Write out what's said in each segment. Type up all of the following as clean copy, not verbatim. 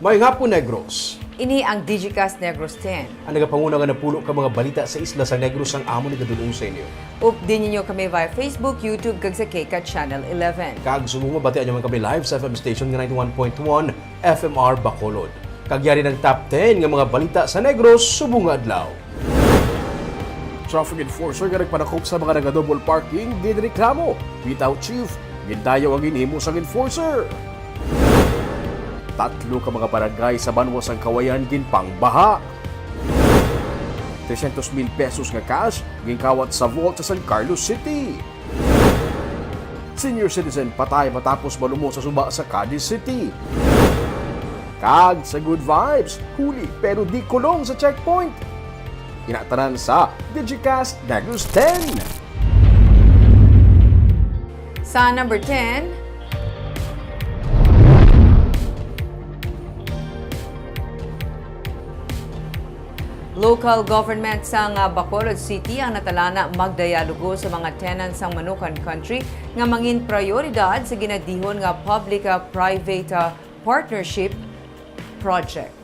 May hapon, Negros. Ini ang Digicast Negros 10. Ang nagapanguna nga napulo ka mga balita sa isla sa Negros ang amo ni gadulong sa inyo. Updin ninyo kami via Facebook, YouTube, kag sa KK Channel 11. Kag sumungo batian nyo man kami live sa FM station nga 91.1 FMR Bacolod. Kagyari ng top 10 nga mga balita sa Negros subong adlaw. Traffic enforcer nga nagpanakop sa mga naga-double parking dinreklamo. Without chief, gindayaw ang inimo sa enforcer. Tatlo ka mga barangay sa Banwas ang Kawayan ginpangbaha. 300,000 pesos nga cash ginkawat sa vault sa San Carlos City. Senior citizen patay matapos malumo sa suba sa Cadiz City. Kag sa good vibes, huli pero di kulong sa checkpoint. Inatanan sa Digicast Negros 10. Sa number 10, local government sa Bacolod City ang natalana magdialogo sa mga tenants ng Manukan Country nga mangin prioridad sa ginadihon nga public-private partnership project.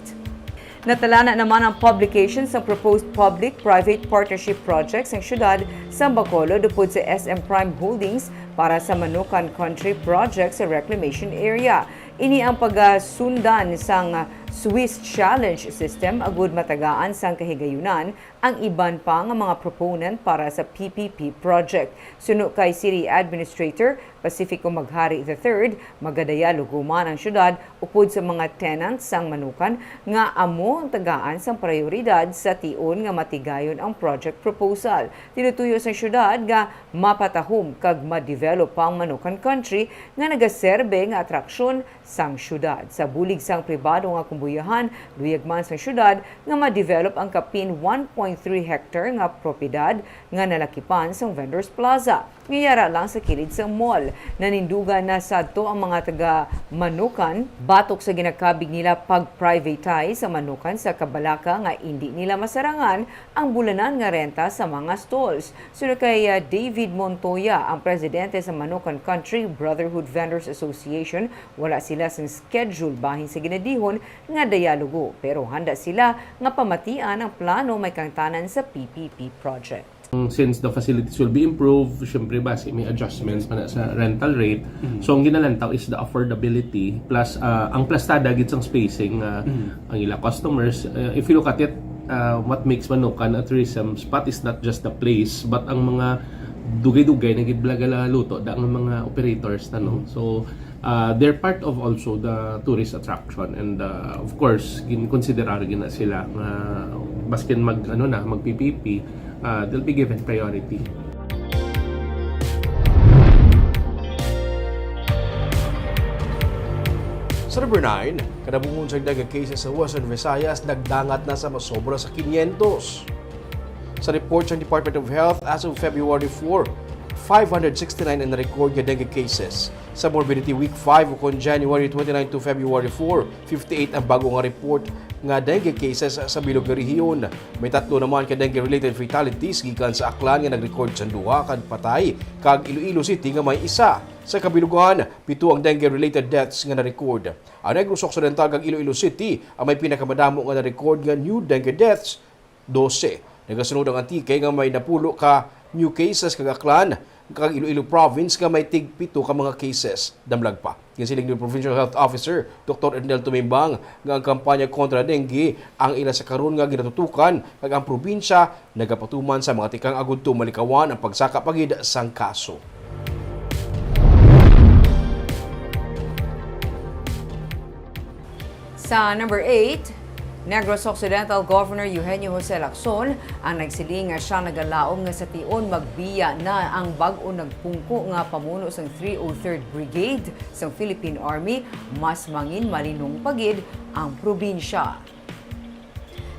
Natalana naman ang publication sa proposed public-private partnership projects ng syudad sa Bacolod upod sa SM Prime Holdings para sa Manukan Country project sa reclamation area. Ini ang pagsundan sang Swiss Challenge System agud matagaan sang kahigayunan ang iban pa nga mga proponent para sa PPP project. Suno kay City Administrator Pacifico Maghari III, magadayalogo man ang syudad upod sa mga tenants sang Manukan nga amo ang tagaan sang prioridad sa tion nga matigayon ang project proposal. Tinutuyo sa syudad nga mapatahom kag ma-develop ang Manukan Country nga nagaserbe nga atraksyon sang syudad. Sa bulig sang pribado nga kumbuyahan, luyag man sa syudad nga ma-develop ang kapin 1.3 hectare nga propiedad nga nalakipan sang Vendors Plaza. Ngayara lang sa kilid sang mall. Nanindugan na sadto ang mga taga Manukan batok sa ginakabig nila pag-privatize sa Manukan sa Kabalaka nga hindi nila masarangan ang bulanan nga renta sa mga stalls. Sunod kay David Montoya, ang presidente sa Manukan Country Brotherhood Vendors Association, wala sila sa schedule bahin sa ginadihon nga dialogo pero handa sila nga pamatian ang plano may kangtanan sa PPP project. Since the facilities will be improved, syempre base may adjustments pa na sa rental rate. So ang ginalantaw is the affordability plus ang plastada gid sang spacing ang ila customers. If you look at it, what makes Manukan a tourism spot is not just the place but ang mga dugay-dugay na gid blagala luto da ang mga operators no. So they're part of also the tourist attraction and of course considerar gina sila nga baskin mag PPP. They'll be given priority. Sa number 9, kanabuhon sa dagang cases sa Western Visayas nagdangat na sa masobra sa 500. Sa report ng Department of Health as of February 4, 569 ang na-record nga dengue cases. Sa Morbidity Week 5 o January 29 to February 4, 58 ang bago nga report nga dengue cases sa bilog nga rehiyon. May tatlo naman ka dengue-related fatalities gikan sa Aklan nga nag-record sa duha kad patay kag Iloilo City nga may isa. Sa kabilugan, 7 ang dengue-related deaths nga na-record. Ang Negros Occidental kag Iloilo City ang may pinakamadamo nga na-record nga new dengue deaths, 12. Nagasunod ang Antique nga may napulo ka new cases kag Aklan kag Iloilo Province nga may tig-7 ka mga cases damlag pa. Yan siling ni Provincial Health Officer Dr. Ednel Tumimbang nga ang kampanya kontra dengue ang ila sa karon nga ginatutukan kag ang probinsya nagapatuman sa mga tikang agudto malikawan ang pagsaka pagid sang kaso. Sa number 8, Negros Occidental Governor Eugenio Jose Lacson ang nagsiling nga siya nagalaom nga sa tion magbiya na ang bag-o nagpungko nga pamuno sang 303rd Brigade sa Philippine Army mas mangin malinong pagid ang probinsya.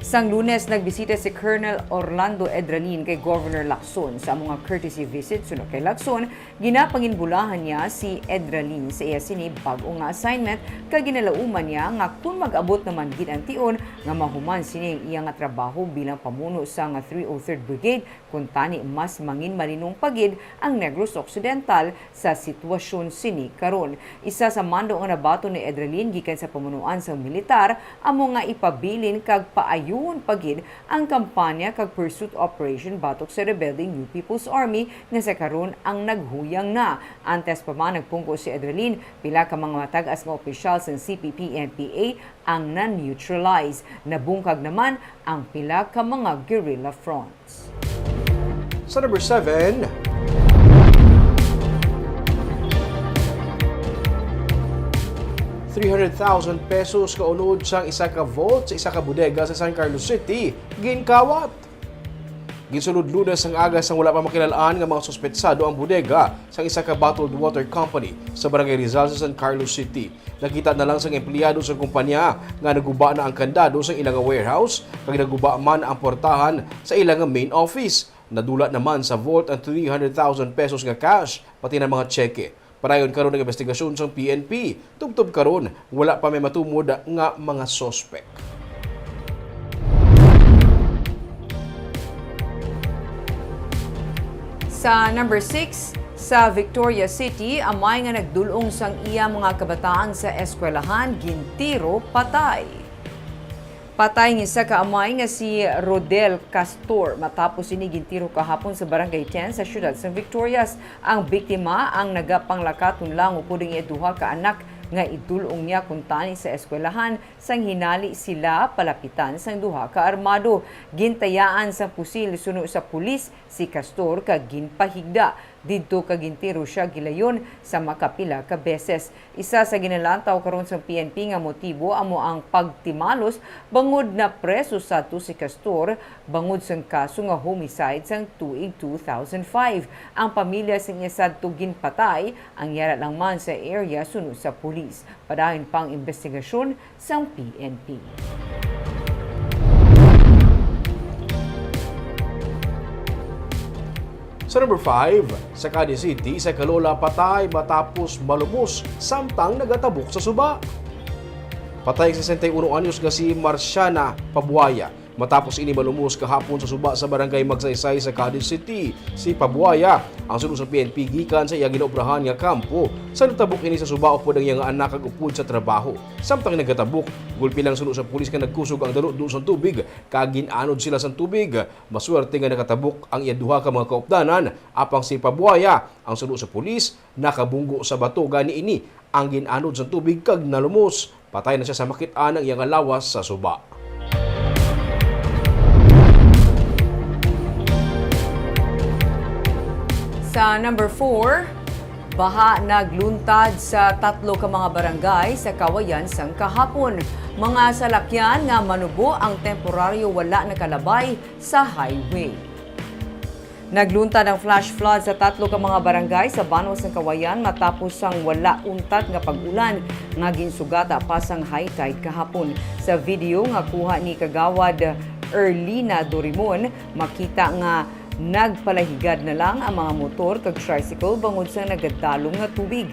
Sang Lunes, nagbisita si Colonel Orlando Edralin kay Governor Lacson sa mga courtesy visit sunod kay Lacson. Ginapanginbulahan niya si Edralin sa iya sini bag-o nga assignment kag ginalauman niya nga kung mag-abot naman gid ang tion nga mahuman sini ang iya nga trabaho bilang pamuno sa nga 303rd Brigade kung tani mas mangin malinong pagid ang Negros Occidental sa sitwasyon sini karon. Isa sa mando nga nabato ni Edralin gikan sa pamunuan sa militar amo nga ipabilin kag paayon pagid ang kampanya kag pursuit operation batok sa rebelling New People's Army nga sa karon ang naghuyang na. Antes pa man nagpungko si Edralin, pila ka mga matag-as nga opisyal sa CPP-NPA ang na-neutralize. Nabungkag naman ang pila ka mga guerrilla fronts. Sa number 7, ₱300,000 kaunod sang isa ka vault sa isa ka bodega sa San Carlos City, ginkawat. Gisulod Lunes ang aga sang wala pa makilalaan nga mga suspetsado ang bodega sa isa ka bottled water company sa Barangay Rizal sa San Carlos City. Nakita na lang sang empleyado sa kumpanya nga naguba na ang kandado sa ilang warehouse kag naguba man ang portahan sa ilang main office. Nadula naman sa vault ang ₱300,000 nga cash pati na mga tseke. Parayon karon ng investigasyon sa PNP. Tubtob karon wala pa may matumod nga mga sospek. Sa number 6, sa Victoria City, amay nga nagdulong sang iya mga kabataan sa eskwelahan gintiro patay. Patay ng isa ka amay nga si Rodel Castor matapos ini gintiro kahapon sa Barangay 10 sa siyudad sa Victorias. Ang biktima ang nagapanglakaton lang upod ang duha ka anak nga idulong niya kung tani sa eskwelahan sang hinali sila palapitan sang duha ka armado. Gintayaan sa pusil suno sa pulis si Castor kag ginpahigda. Didto kag gintiro siya gilayon sa makapila ka beses. Isa sa ginalantaw karon sa PNP nga motibo amo ang pagtimalos bangod na preso sadto si Castor bangod sang kaso nga homicide sang tuig 2005. Ang pamilya sang iya sadto ginpatay ang yara lang man sa area suno sa pulis. Padayon pang investigasyon sang PNP. Sa number 5, sa Cadiz City, sa kalola patay matapos malumos samtang nagatabok sa suba. Patay ang 61 anyos nga si Marciana Pabuaya matapos ini malumos kahapon sa suba sa barangay Magsaysay sa Cadiz City. Si Pabuaya ang sunod sa PNP gikan sa iya ginobrahan nga kampo sa natabok ini sa suba upod ang iyang anak kag upod sa trabaho. Samtang nagatabok, gulpi lang sunod sa pulis nga nagkusog ang dalo doon sa tubig kag ginanod sila sa tubig. Maswerte nga nakatabok ang iya duha ka mga kaupdanan apang si Pabuaya ang sunod sa pulis nakabunggo sa bato gani ini ang ginanod sa tubig kag nalumos. Patay na siya sa makit-an ang iyang lawas sa suba. Sa number 4, baha nagluntad sa 3 ka mga barangay sa Kawayan sang kahapon. Mga salakyan nga manubo ang temporaryo wala nakalabay sa highway. Nagluntad ang flash flood sa 3 ka mga barangay sa Banos ng Kawayan matapos ang wala untat nga pag-ulan nga ginsugata pa sang high tide kahapon. Sa video nga kuha ni Kagawad Erlina Dorimon, makita nga nagpalahigad na lang ang mga motor kag tricycle bangod sa nagadalong nga tubig.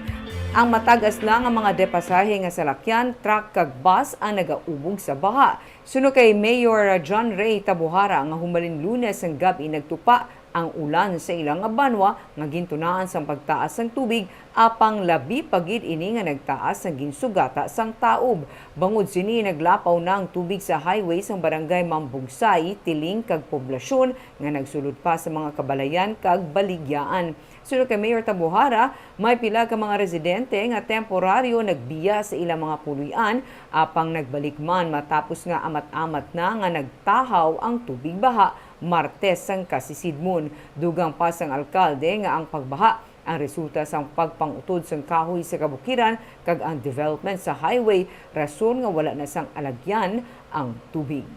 Ang matagas lang ang mga depasahe nga salakyan, truck kag bus ang nagaubog sa baha. Suno kay Mayor John Ray Tabuhara nga humalin Lunes ang gabi nagtupa ang ulan sa ilang banwa nga gintunaan sang pagtaas ng tubig apang labi pagid ini nga nagtaas ang ginsugata sang taob. Bangod sini naglapaw na ang tubig sa highway sang barangay Mambugsay, Tiling kag poblasyon nga nagsulod pa sa mga kabalayan kag baligyaan. Sunod kay Mayor Tabuhara, may pila ka mga residente nga temporaryo nagbiya sa ilang mga puloy-an apang nagbalik man matapos nga amat-amat na nga nagtahaw ang tubig baha. Martes sang kasisidmon. Dugang pa sang alkalde nga ang pagbaha ang resulta sang pagpangutod sang kahoy sa kabukiran kag ang development sa highway rason nga wala na sang alagyan ang tubig.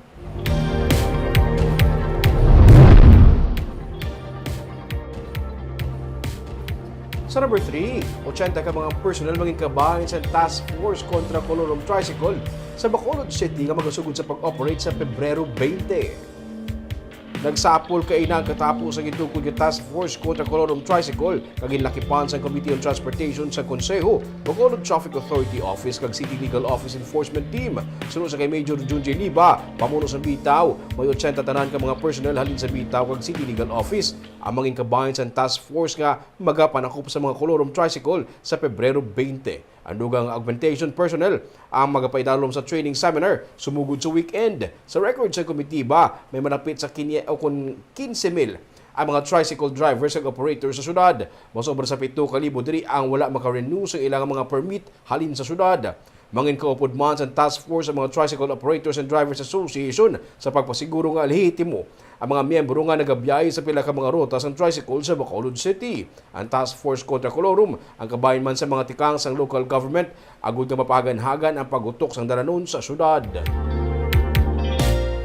Sa number 3, 80 ka mga personal maging kabahin sa Task Force kontra Colorum Tricycle sa Bacolod City nga magasugod sa pag-operate sa Pebrero 20. Nagsapol kainang katapos ang itukod nga Task Force kontra Colorum Tricycle kag ginlakipan sa Committee on Transportation sa Konseho, Bacolod Traffic Authority Office kag City Legal Office Enforcement Team. Sunod sa kay Major Junjay Liba, pamuno sa Bitaw, may 80 tanan ka mga personnel halin sa Bitaw kag City Legal Office. Ang mga kabayan sa Task Force nga magapanakop sa mga Colorum Tricycle sa Pebrero 20. Ang dugang augmentation personnel ang magapaidalom sa training seminar sumugod sa weekend. Sa record sa komitiba, may manapit sa 15,000 ang mga tricycle drivers ug operators sa syudad. Mosobra sa 7,000 diri ang wala maka-renew sa ilang mga permit halin sa syudad. Mangin kaupod man sa task force ang mga Tricycle Operators and Drivers Association sa pagpasiguro nga lehitimo ang mga miyembro nga nagabiyahe sa pila ka mga ruta sa tricycle sa Bacolod City. Ang task force kontra Colorum ang kabayan man sa mga tikang sang local government agud nga mapaganhagan ang pagutok sang dalanon sa syudad.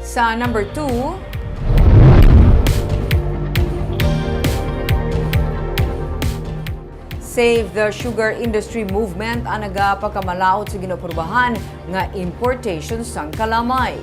Sa number 2, Save the Sugar Industry Movement ang nagapagkamalaot sa ginaprubahan nga importation sang kalamay.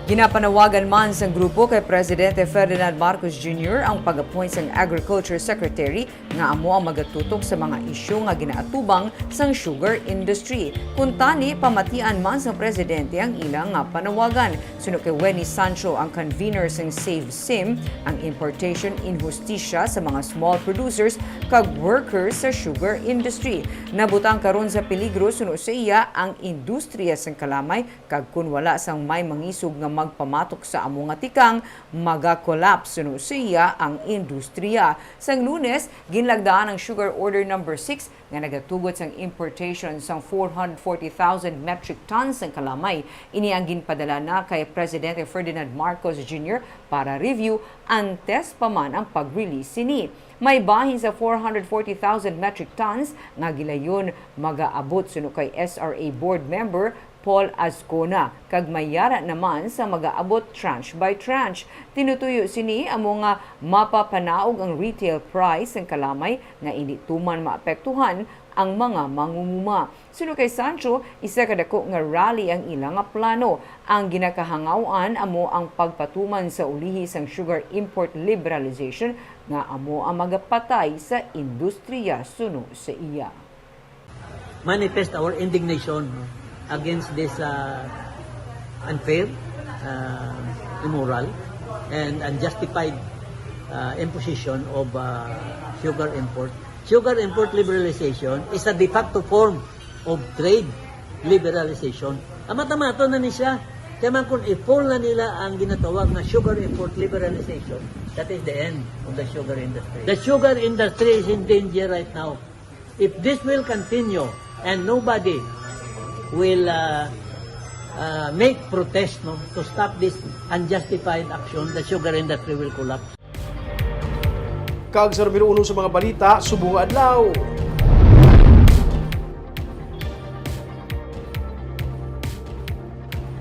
Ginapanawagan man sa grupo kay Presidente Ferdinand Marcos Jr. ang pag-appoint sang Agriculture Secretary nga amo ang magatutok sa mga isyu nga ginaatubang sang sugar industry. Kuntani, pamatian man sa Presidente ang ilang nga panawagan. Sunod kay Wenny Sancho, ang convener sang Save SIM, ang importation injustisya sa mga small producers kag workers sa sugar industry. Nabutang karon sa peligro sunod sa iya ang industriya sang kalamay kag kun wala sang may mangisog nga magpamatok sa amo nga tikang, maga-collapse suno siya ang industriya. Sang Lunes, ginlagdaan ang Sugar Order number 6 nga nagatugot sang importation sang 440,000 metric tons ng kalamay. Ini ang ginpadala na kay Presidente Ferdinand Marcos Jr. para review antes pa man ang pag-release sini. May bahin sa 440,000 metric tons nga gilayon mag-aabot suno kay SRA board member Paul Azcona, kag mayara naman sa mag-aabot tranche by tranche. Tinutuyo sini amo nga mapapanaog ang retail price ng kalamay nga hindi tuman maapektuhan ang mga mangunguma. Sunod kay Sancho, isa kadako nga rally ang ilang nga plano. Ang ginakahangawan amo ang pagpatuman sa ulihi sang sugar import liberalization nga amo ang magapatay sa industriya suno sa iya. Manifest our indignation against this unfair, immoral, and unjustified imposition of sugar import. Sugar import liberalization is a de facto form of trade liberalization. Amata-mato na ni siya. Kaya man kung i-fall na nila ang ginatawag na sugar import liberalization, that is the end of the sugar industry. The sugar industry is in danger right now. If this will continue and nobody will make protest to stop this unjustified action, the sugar industry will collapse. Kag sa numero 1 sa mga balita, subong adlaw.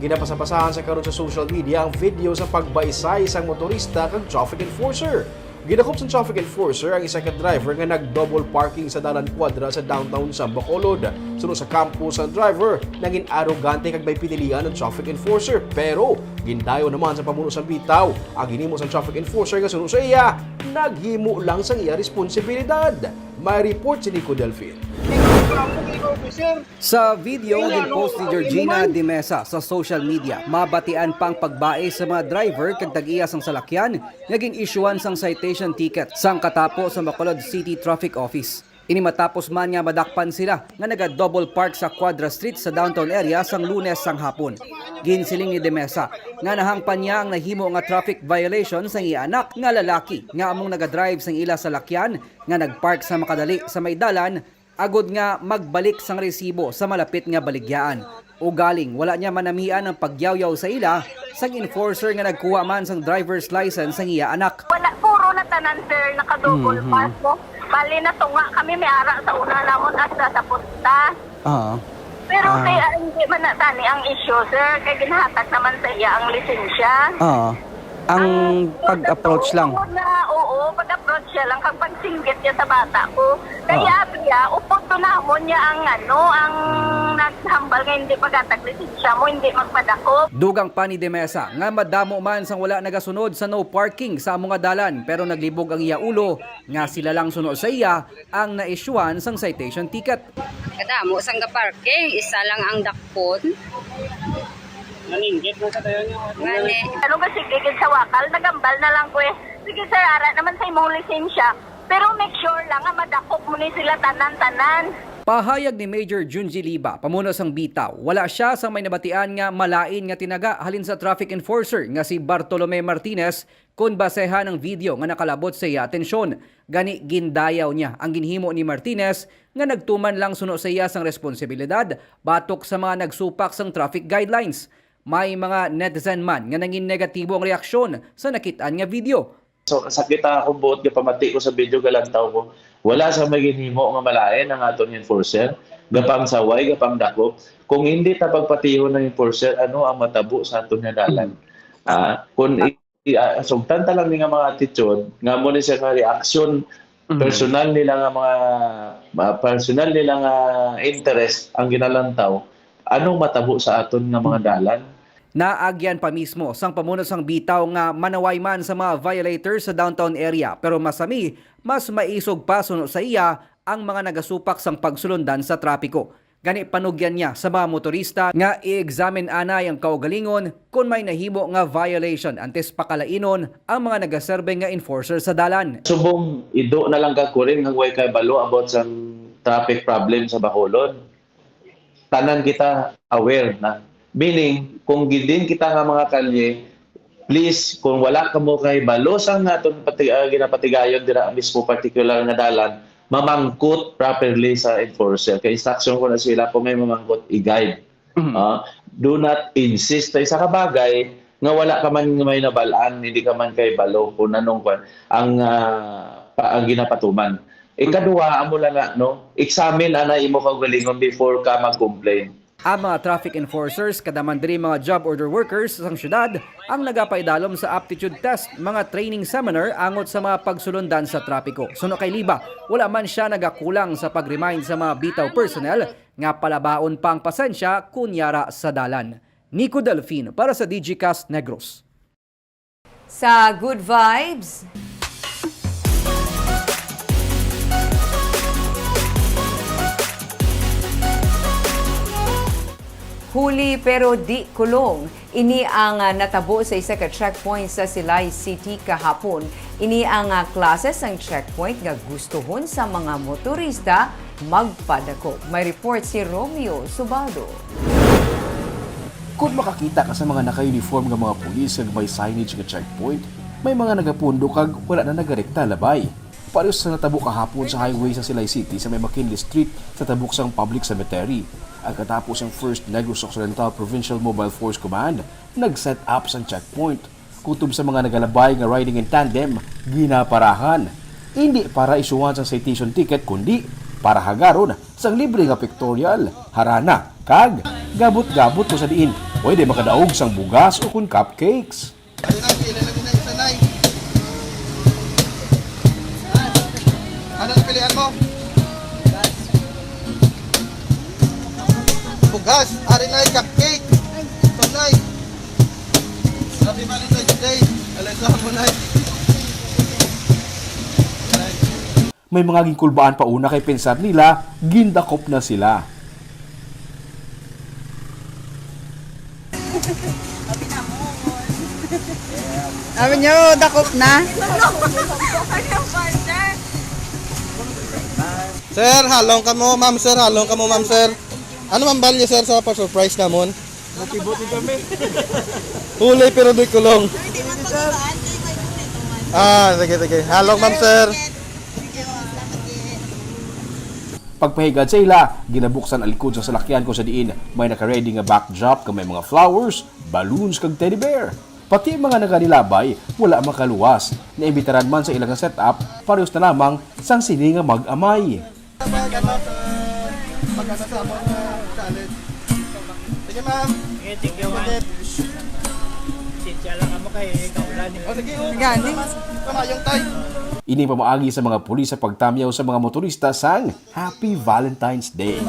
Ginapasapasahan sa karon sa social media ang video sa pagbaysay sang motorista kag traffic enforcer. Ginakop sa traffic enforcer ang isa ka driver nga nag-double parking sa dalan kwadra sa downtown sa Bacolod. Sunod sa kampo sa driver, naging arogante kag may pinilian ng traffic enforcer. Pero gindayo naman sa pamuno sa Bitaw, ang ginimo sa traffic enforcer nga sunod sa iya, naghimo lang sa iya responsibilidad. May report si Nico Delfin. Sa video nga gin-post ni Georgina De Mesa sa social media, mabatian pang pagbae sa mga driver kag tag-iya sang salakyan nga gin-issuean sang citation ticket sang katapo sa Bacolod City Traffic Office. Ini matapos man nga madakpan sila nga naga-double park sa Quadra Street sa downtown area sang Lunes sang hapon. Ginsiling ni De Mesa nga nahangpan niya ang nahimo nga traffic violation sang iya anak nga lalaki nga among naga-drive sang ila salakyan nga nagpark sa makadali sa may dalan agod nga magbalik sang resibo sa malapit nga baligyaan. Ugaling wala niya manamian ang pagyawyaw sa ila sang enforcer nga nagkuha man sang driver's license sang iya anak. Wala, puro na tanan sir, naka-double pass mo. Bali na tunga kami may ara sa una namon asa sa pusta. Pero kaya hindi man natani ang issue sir, kay ginahatag naman sa iya ang lisensya. Ang pag-approach lang. Oo, pag-approach siya lang kag pagsinggit niya sa bata ko. Kaya biya, upod to namon niya ang ang naghambal nga hindi pagkataglisensya mo, hindi magpadako. Dugang pa ni Demesa nga madamo man sang wala nagasunod sa no parking sa mga dalan pero naglibog ang iya ulo nga sila lang sunod sa iya ang naisyuan sang citation ticket. Kadamo sang parking, isa lang ang dakpon. Naninggit na sa tayo niya. Ano ba sige sa wakal, nagambal na lang ko eh. Sige sir, ara naman sa imong lisensya. Pero make sure lang nga madakop mo ni sila tanan-tanan. Pahayag ni Major Junji Liba, pamuno sang Bitaw, wala siya sa may nabatian nga malain nga tinaga halin sa traffic enforcer nga si Bartolome Martinez kun basehan ng video nga nakalabot sa iya atensyon. Gani gindayaw niya ang ginhimo ni Martinez nga nagtuman lang suno sa iya sang responsibilidad batok sa mga nagsupak sang traffic guidelines. May mga netizen man nga nangin negatibo ang reaksyon sa nakitaan nga video. So sakit ako buot nga pamati ko sa video galantaw ko. Wala sa maginhimo nga malain ang atong enforcer, gapang saway, gapang dakop. Kung hindi ta pagpatihon ng enforcer, ano ang matabo sa aton nga dalan? Kung sugtan ta lang nga mga attitude, nga mo ni siya nga reaksyon personal nila nga mga personal nila nga interest ang ginalantaw, anong matabo sa aton nga mga dalan? Naagyan pa mismo sang pamuno sang Bitaw nga manaway man sa mga violators sa downtown area pero masami, mas maisog pa suno sa iya ang mga nagasupak sang pagsulundan sa trapiko. Gani panugyan niya sa mga motorista nga i-examine anay ang kaugalingon kung may nahimo nga violation antes pakalainon ang mga nagaserbe nga enforcer sa dalan. Subong ido na lang ka kuring nga way kay balo about sa traffic problem sa Bacolod. Tanan kita aware na. Meaning, kung gidin kita nga mga kalye, please, kung wala ka mo kay balosang naton ginapatigayon dira mismo particular nga dalan, mamangkot properly sa enforcer. Kay instruction ko na sila, kung may mamangkot, i-guide. Do not insist. Isa ka bagay, nga wala ka man may nabalaan, hindi ka man kay balo, kung anong ang ginapatuman. Ikaduha, amo lang na, no? Examine ana imo kaugalingon before ka mag-complain. Ang mga traffic enforcers, kadaman diri mga job order workers sa syudad, ang nagapaidalom sa aptitude test, mga training seminar angot sa mga pagsulundan sa trapiko. Suno kay Liba, wala man siya nagakulang sa pag-remind sa mga Bitaw personnel nga palabaon pang pasensya kunyara sa dalan. Nico Delfin para sa DigiCast Negros. Sa Good Vibes, huli pero di kulong. Ini ang natabo sa isa ka checkpoint sa Silay City kahapon. Ini ang klases ang checkpoint nga gustuhon sa mga motorista magpadako. May report si Romeo Subado. Kung makakita ka sa mga naka-uniform nga mga pulis nga may signage nga checkpoint, may mga nagapundo kag wala na nagarekta labay. Parehas sa natabo kahapon sa highway sa Silay City sa may McKinley Street sa tabok sang Public Cemetery. Ang katapos ang 1st Negros Occidental Provincial Mobile Force Command, nag-set up sa checkpoint. Kutob sa mga nagalabay nga riding in tandem, ginaparahan. Hindi para isuwan sa citation ticket, kundi para hagaron sang libre nga pictorial, harana, kag, gabot-gabot mo sa diin. Pwede makadaog sang bugas o kun cupcakes. Ano ang pilihan mo? Bugas, ari na cupcake. Tunay. Happy Valentine's Day. Alam mo na. May mga gingkulbaan pa una kay pensar nila, gindakop na sila. Sabi niyo, dakop na. Sir, halong ka mo, ma'am sir. Halong ka mo, ma'am sir. Ano man value sir sa pa-surprise namon? Buti kami. Huli pero di kulong. Sige. Halong ma'am sir. Pagpahigad sa ila, ginabuksan ang likod sa salakyan ko sa diin. May naka-ready nga backdrop ka may mga flowers, balloons kag teddy bear. Pati mga naganilabay, wala makaluwas. Naimbitaran man sa ilang setup, parehas na lamang sang sini nga mag-amay. Sige ma'am. Thank you ma'am. O sige, Gani. kamayong tay. Ini pamaagi sa mga pulis sa pagtamyaw sa mga motorista sang Happy Valentine's Day.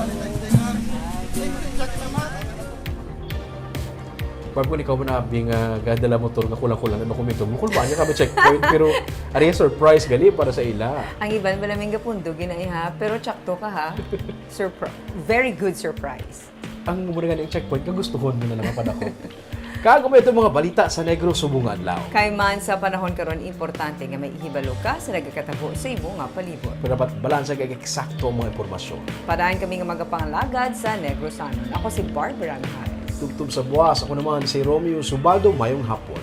Pag ikaw mo na abing gadala motor nga kulang-kulang na kumito, mukul ba niya kami checkpoint pero ari surprise gali para sa ila. Ang iban malaming gapundo ginaiha, pero tsakto ka ha. Very good surprise. Ang muna nga ng checkpoint, kagustuhon mo na naman pa ako. Kago mo ito mga balita sa Negro Subong Adlaw. Kay man sa panahon karon importante nga may ihibalo ka sa nagakatabo sa imo nga palibot. Pero dapat balansa kay eksakto ang mga impormasyon. Padayon kami nga magapangalagad sa Negros Sanon. Ako si Barbara Mijares. Tugtog sa buwas, ako naman si Romeo Subaldo, mayong hapon.